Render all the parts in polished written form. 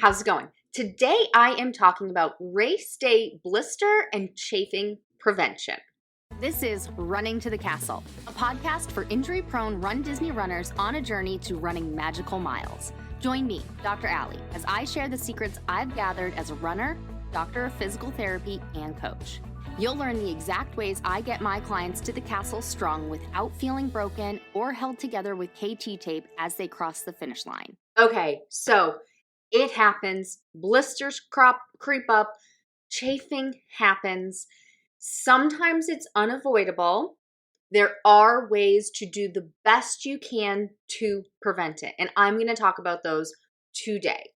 How's it going? Today I am talking about race day blister and chafing prevention. This is Running to the Castle, a podcast for injury-prone Run Disney runners on a journey to running magical miles. Join me, Dr. Allie, as I share the secrets I've gathered as a runner, doctor of physical therapy, and coach. You'll learn the exact ways I get my clients to the castle strong without feeling broken or held together with KT tape as they cross the finish line. Okay, so it happens. Blisters creep up. Chafing happens. Sometimes it's unavoidable. There are ways to do the best you can to prevent it, and I'm going to talk about those today.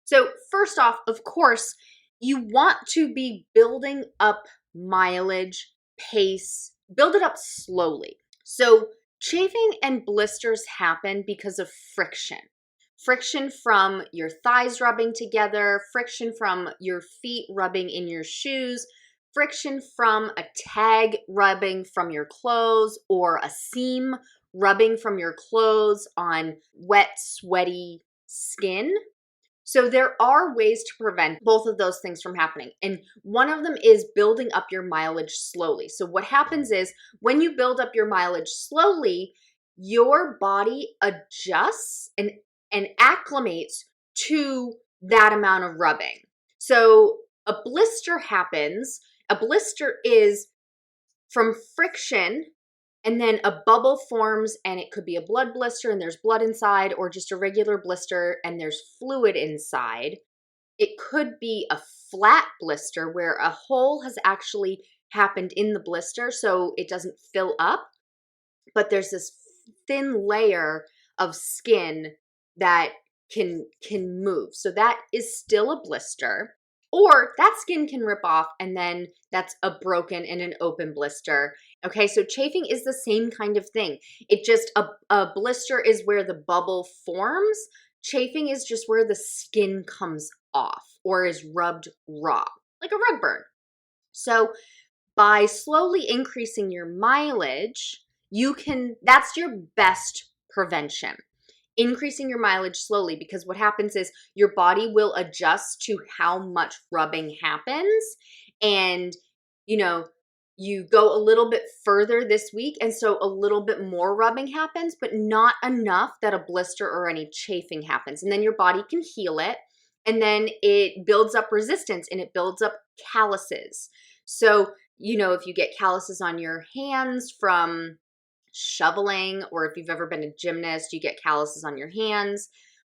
So first off, of course, you want to be building up mileage, pace, build it up slowly. So chafing and blisters happen because of friction. Friction from your thighs rubbing together, friction from your feet rubbing in your shoes, friction from a tag rubbing from your clothes or a seam rubbing from your clothes on wet, sweaty skin. So there are ways to prevent both of those things from happening. And one of them is building up your mileage slowly. So what happens is when you build up your mileage slowly, your body adjusts and acclimates to that amount of rubbing. So a blister happens. A blister is from friction, and then a bubble forms, and it could be a blood blister and there's blood inside, or just a regular blister and there's fluid inside. It could be a flat blister where a hole has actually happened in the blister so it doesn't fill up, but there's this thin layer of skin that can move. So that is still a blister, or that skin can rip off and then that's a broken and an open blister. Okay, so chafing is the same kind of thing. It just, a blister is where the bubble forms. Chafing is just where the skin comes off or is rubbed raw, like a rug burn. So by slowly increasing your mileage, that's your best prevention. Increasing your mileage slowly, because what happens is your body will adjust to how much rubbing happens, and you go a little bit further this week, and so a little bit more rubbing happens, but not enough that a blister or any chafing happens. And then your body can heal it, and then it builds up resistance and it builds up calluses. So if you get calluses on your hands from shoveling, or if you've ever been a gymnast, you get calluses on your hands,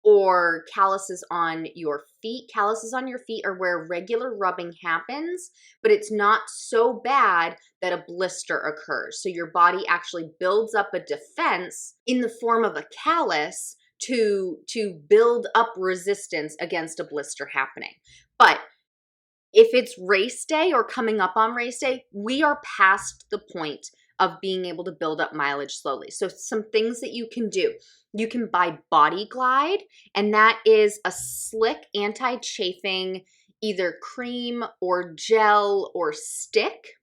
or calluses on your feet. Calluses on your feet are where regular rubbing happens, but it's not so bad that a blister occurs. So your body actually builds up a defense in the form of a callus to build up resistance against a blister happening. But if it's race day or coming up on race day, we are past the point of being able to build up mileage slowly. So some things that you can do. You can buy Body Glide, and that is a slick anti-chafing either cream or gel or stick.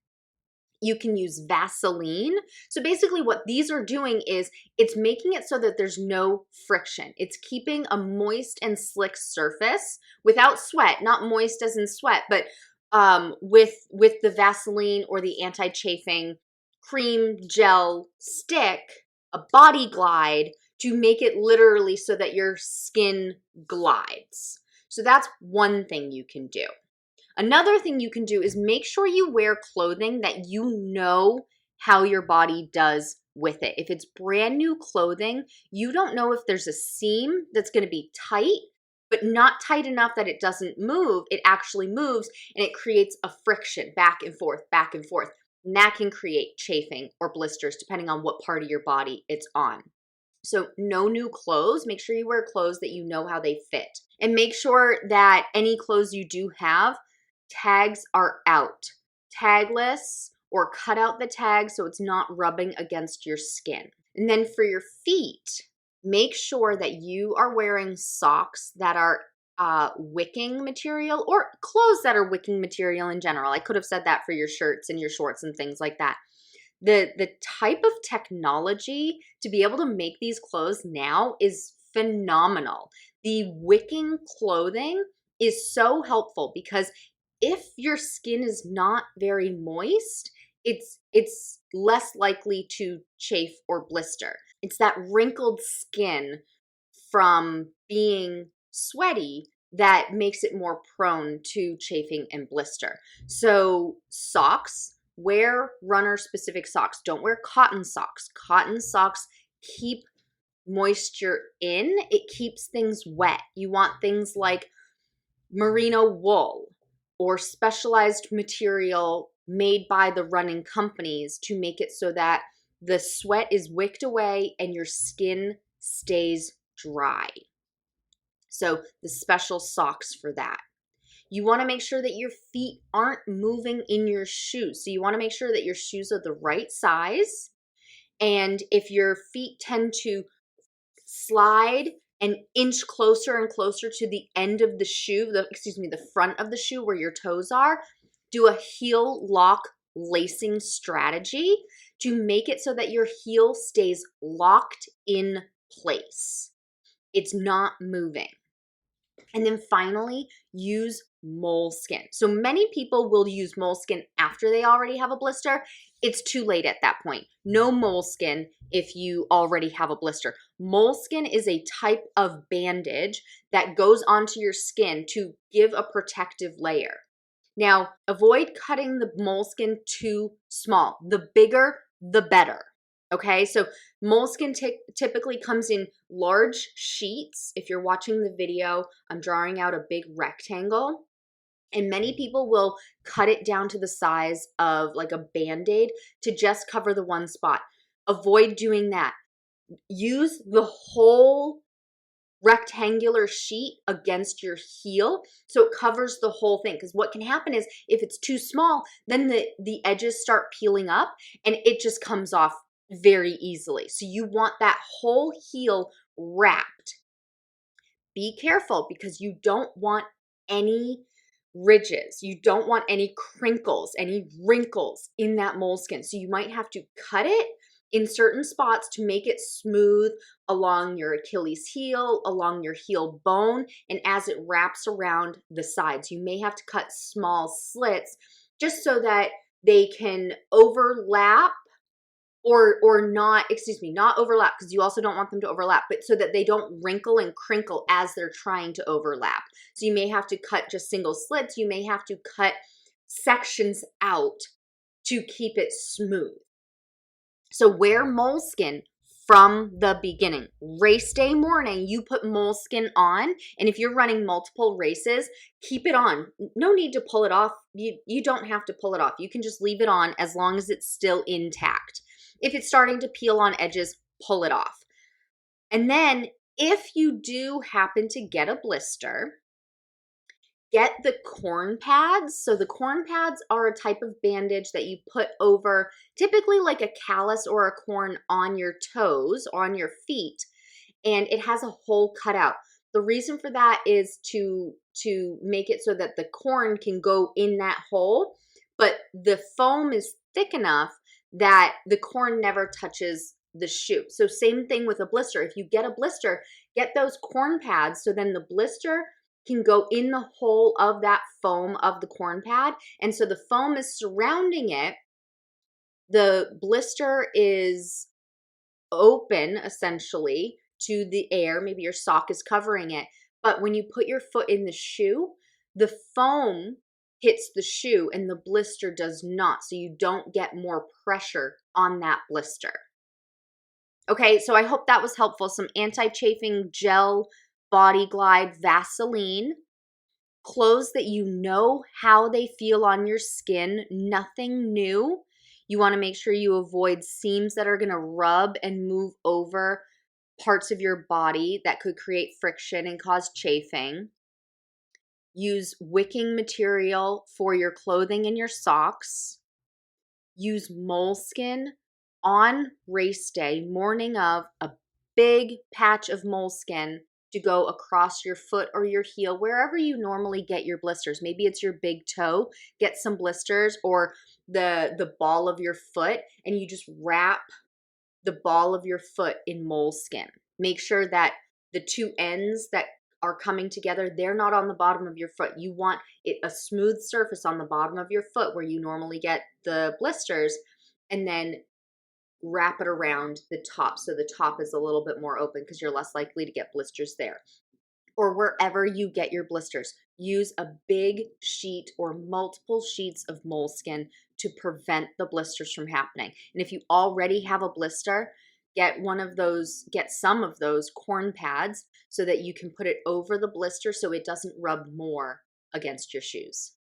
You can use Vaseline. So basically what these are doing is it's making it so that there's no friction. It's keeping a moist and slick surface without sweat, not moist as in sweat, but with the Vaseline or the anti-chafing cream, gel, stick, a Body Glide, to make it literally so that your skin glides. So that's one thing you can do. Another thing you can do is make sure you wear clothing that you know how your body does with it. If it's brand new clothing, you don't know if there's a seam that's going to be tight, but not tight enough that it doesn't move. It actually moves, and it creates a friction back and forth, back and forth. And that can create chafing or blisters depending on what part of your body it's on. So no new clothes. Make sure you wear clothes that you know how they fit. And make sure that any clothes you do have, tags are out. Tagless, or cut out the tag so it's not rubbing against your skin. And then for your feet, make sure that you are wearing socks that are wicking material, or clothes that are wicking material in general. I could have said that for your shirts and your shorts and things like that. The type of technology to be able to make these clothes now is phenomenal. The wicking clothing is so helpful because if your skin is not very moist, it's less likely to chafe or blister. It's that wrinkled skin from being sweaty that makes it more prone to chafing and blister. So socks, wear runner specific socks. Don't wear cotton socks. Cotton socks keep moisture in. It keeps things wet. You want things like merino wool or specialized material made by the running companies to make it so that the sweat is wicked away and your skin stays dry. So the special socks for that. You want to make sure that your feet aren't moving in your shoes. So you want to make sure that your shoes are the right size. And if your feet tend to slide an inch closer and closer to the end of the shoe, the front of the shoe where your toes are, do a heel lock lacing strategy to make it so that your heel stays locked in place. It's not moving. And then finally, use moleskin. So many people will use moleskin after they already have a blister. It's too late at that point. No moleskin if you already have a blister. Moleskin is a type of bandage that goes onto your skin to give a protective layer. Now, avoid cutting the moleskin too small. The bigger, the better. Okay, so moleskin typically comes in large sheets. If you're watching the video, I'm drawing out a big rectangle. And many people will cut it down to the size of like a Band-Aid to just cover the one spot. Avoid doing that. Use the whole rectangular sheet against your heel so it covers the whole thing, because what can happen is if it's too small, then the edges start peeling up and it just comes off very easily. So you want that whole heel wrapped. Be careful because you don't want any ridges. You don't want any crinkles, any wrinkles in that moleskin. So you might have to cut it in certain spots to make it smooth along your Achilles heel, along your heel bone, and as it wraps around the sides. You may have to cut small slits just so that they can overlap or not overlap, because you also don't want them to overlap, but so that they don't wrinkle and crinkle as they're trying to overlap. So you may have to cut just single slits. You may have to cut sections out to keep it smooth. So wear moleskin from the beginning. Race day morning, you put moleskin on, and if you're running multiple races, keep it on. No need to pull it off. You don't have to pull it off. You can just leave it on as long as it's still intact. If it's starting to peel on edges, pull it off. And then if you do happen to get a blister, get the corn pads. So the corn pads are a type of bandage that you put over typically like a callus or a corn on your toes or on your feet, and it has a hole cut out. The reason for that is to make it so that the corn can go in that hole, but the foam is thick enough that the corn never touches the shoe. So same thing with a blister. If you get a blister, get those corn pads so then the blister can go in the hole of that foam of the corn pad. And so the foam is surrounding it. The blister is open essentially to the air. Maybe your sock is covering it. But when you put your foot in the shoe, the foam hits the shoe and the blister does not. So you don't get more pressure on that blister. Okay, so I hope that was helpful. Some anti-chafing gel, Body Glide, Vaseline, clothes that you know how they feel on your skin, nothing new. You want to make sure you avoid seams that are going to rub and move over parts of your body that could create friction and cause chafing. Use wicking material for your clothing and your socks. Use moleskin on race day, morning of, a big patch of moleskin to go across your foot or your heel, wherever you normally get your blisters. Maybe it's your big toe, get some blisters, or the ball of your foot, and you just wrap the ball of your foot in moleskin. Make sure that the two ends that are coming together, they're not on the bottom of your foot. You want it a smooth surface on the bottom of your foot where you normally get the blisters, and then wrap it around the top so the top is a little bit more open because you're less likely to get blisters there. Or wherever you get your blisters, use a big sheet or multiple sheets of moleskin to prevent the blisters from happening. And if you already have a blister, get some of those corn pads so that you can put it over the blister so it doesn't rub more against your shoes.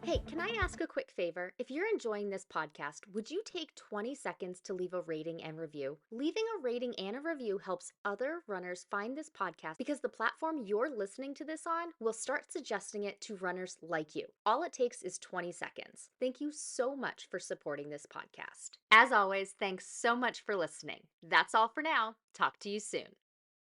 Hey, can I ask a quick favor? If you're enjoying this podcast, would you take 20 seconds to leave a rating and review? Leaving a rating and a review helps other runners find this podcast because the platform you're listening to this on will start suggesting it to runners like you. All it takes is 20 seconds. Thank you so much for supporting this podcast. As always, thanks so much for listening. That's all for now. Talk to you soon.